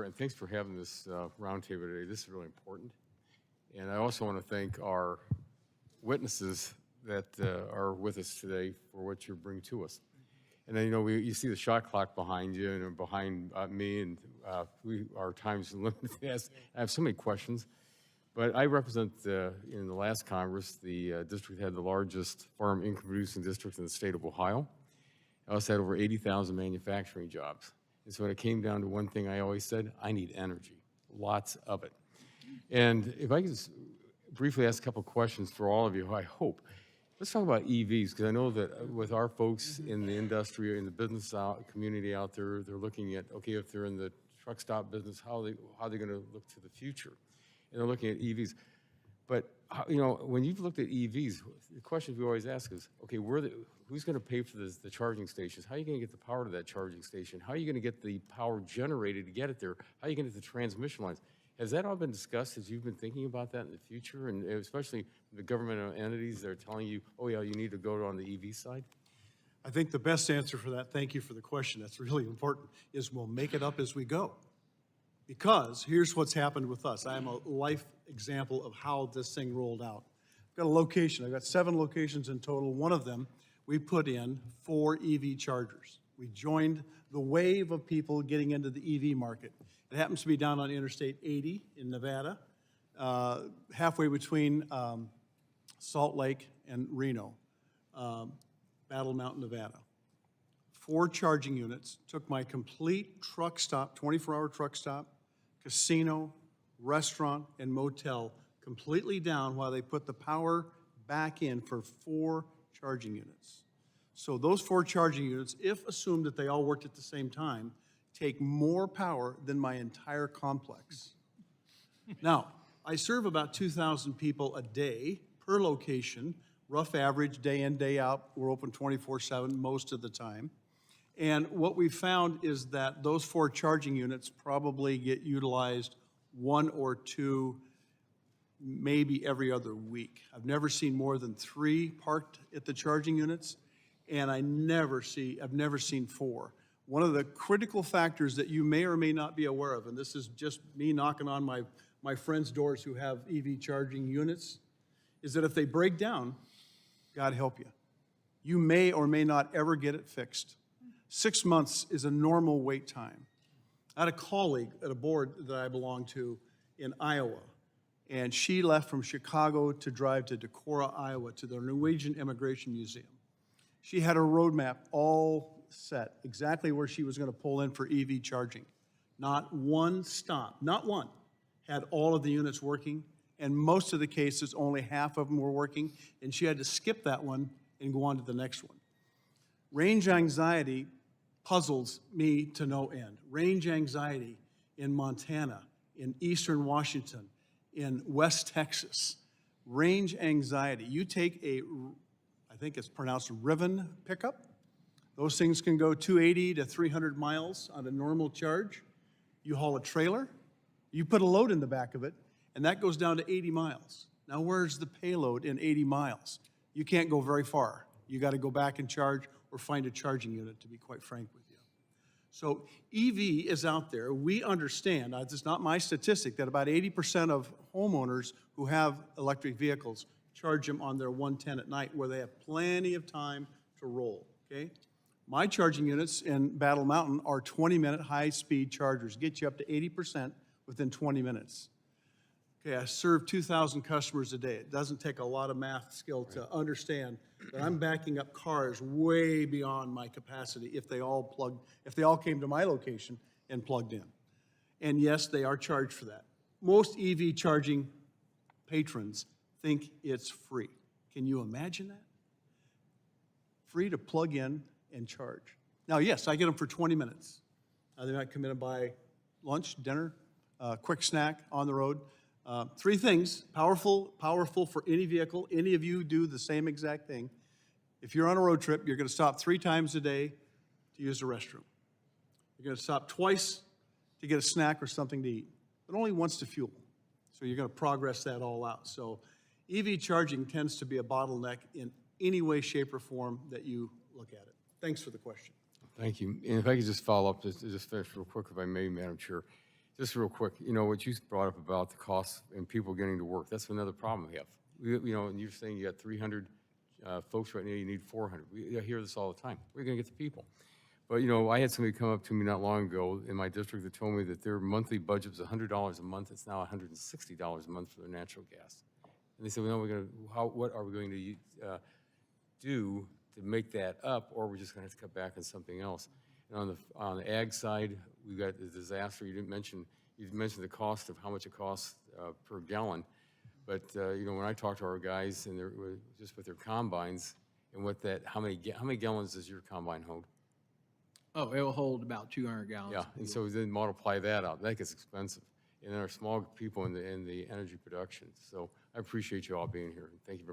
And thanks for having this roundtable today. This is really important. And I also want to thank our witnesses that are with us today for what you bring to us. And then, you see the shot clock behind you and behind me, and our time's limited. I have so many questions. But I represent, in the last Congress, the district that had the largest farm income producing district in the state of Ohio. I also had over 80,000 manufacturing jobs. And so when it came down to one thing I always said, I need energy, lots of it. And if I could just briefly ask a couple questions for all of you, I hope. Let's talk about EVs, because I know that with our folks in the industry, in the business community out there, they're looking at, okay, if they're in the truck stop business, how are they going to look to the future? And they're looking at EVs. But, when you've looked at EVs, the questions we always ask is, okay, who's going to pay for the charging stations? How are you going to get the power to that charging station? How are you going to get the power generated to get it there? How are you going to get the transmission lines? Has that all been discussed as you've been thinking about that in the future? And especially the government entities that are telling you, oh, yeah, you need to go on the EV side? I think the best answer for that, thank you for the question, that's really important, is we'll make it up as we go. Because here's what's happened with us. I am a life example of how this thing rolled out. I've got a location. I've got 7 locations in total. One of them, we put in 4 EV chargers. We joined the wave of people getting into the EV market. It happens to be down on Interstate 80 in Nevada, halfway between Salt Lake and Reno, Battle Mountain, Nevada. 4 charging units, took my complete truck stop, 24-hour truck stop, casino, restaurant, and motel completely down while they put the power back in for 4 charging units. So those 4 charging units, if assumed that they all worked at the same time, take more power than my entire complex. Now, I serve about 2,000 people a day per location, rough average, day in, day out. We're open 24/7 most of the time. And what we found is that those 4 charging units probably get utilized 1 or 2, maybe every other week. I've never seen more than 3 parked at the charging units, and I've never seen 4. One of the critical factors that you may or may not be aware of, and this is just me knocking on my friends' doors who have EV charging units, is that if they break down, God help you, you may or may not ever get it fixed. 6 months is a normal wait time. I had a colleague at a board that I belong to in Iowa, and she left from Chicago to drive to Decorah, Iowa, to the Norwegian Immigration Museum. She had a roadmap all set, exactly where she was going to pull in for EV charging. Not one stop, not one, had all of the units working, and most of the cases, only half of them were working, and she had to skip that one and go on to the next one. Range anxiety puzzles me to no end. Range anxiety in Montana, in eastern Washington, in West Texas. Range anxiety. You take I think it's pronounced Riven pickup. Those things can go 280 to 300 miles on a normal charge. You haul a trailer, you put a load in the back of it, and that goes down to 80 miles. Now, where's the payload in 80 miles? You can't go very far. You got to go back and charge or find a charging unit, to be quite frank with you. So EV is out there. We understand, it's not my statistic, that about 80% of homeowners who have electric vehicles charge them on their 110 at night where they have plenty of time to roll, okay? My charging units in Battle Mountain are 20-minute high-speed chargers, get you up to 80% within 20 minutes. Okay, I serve 2,000 customers a day. It doesn't take a lot of math skill to understand that I'm backing up cars way beyond my capacity if they all came to my location and plugged in. And yes, they are charged for that. Most EV charging patrons think it's free. Can you imagine that? Free to plug in and charge. Now, yes, I get them for 20 minutes. They might come in and buy lunch, dinner, quick snack on the road. 3 things, powerful for any vehicle. Any of you do the same exact thing. If you're on a road trip, you're going to stop 3 times a day to use the restroom. You're going to stop twice to get a snack or something to eat, but only once to fuel. So you're going to progress that all out. So EV charging tends to be a bottleneck in any way, shape, or form that you look at it. Thanks for the question. Thank you. And if I could just follow up, just finish real quick, if I may, Madam Chair. Just real quick, you know, what you brought up about the cost and people getting to work, that's another problem we have. You know, and you're saying you got 300 folks right now, you need 400. We hear this all the time. Where are you going to get the people? But, you know, I had somebody come up to me not long ago in my district that told me that their monthly budget was $100 a month. It's now $160 a month for their natural gas. And they said, well, what are we going to do to make that up, or we're just going to have to cut back on something else? And on the ag side, we've got the disaster. You mentioned the cost of how much it costs per gallon. But, you know, when I talk to our guys and they're just with their combines and how many gallons does your combine hold? Oh, it will hold about 200 gallons. Yeah, and so then multiply that out. That gets expensive. And then our small people in the energy production. So I appreciate you all being here. Thank you very much.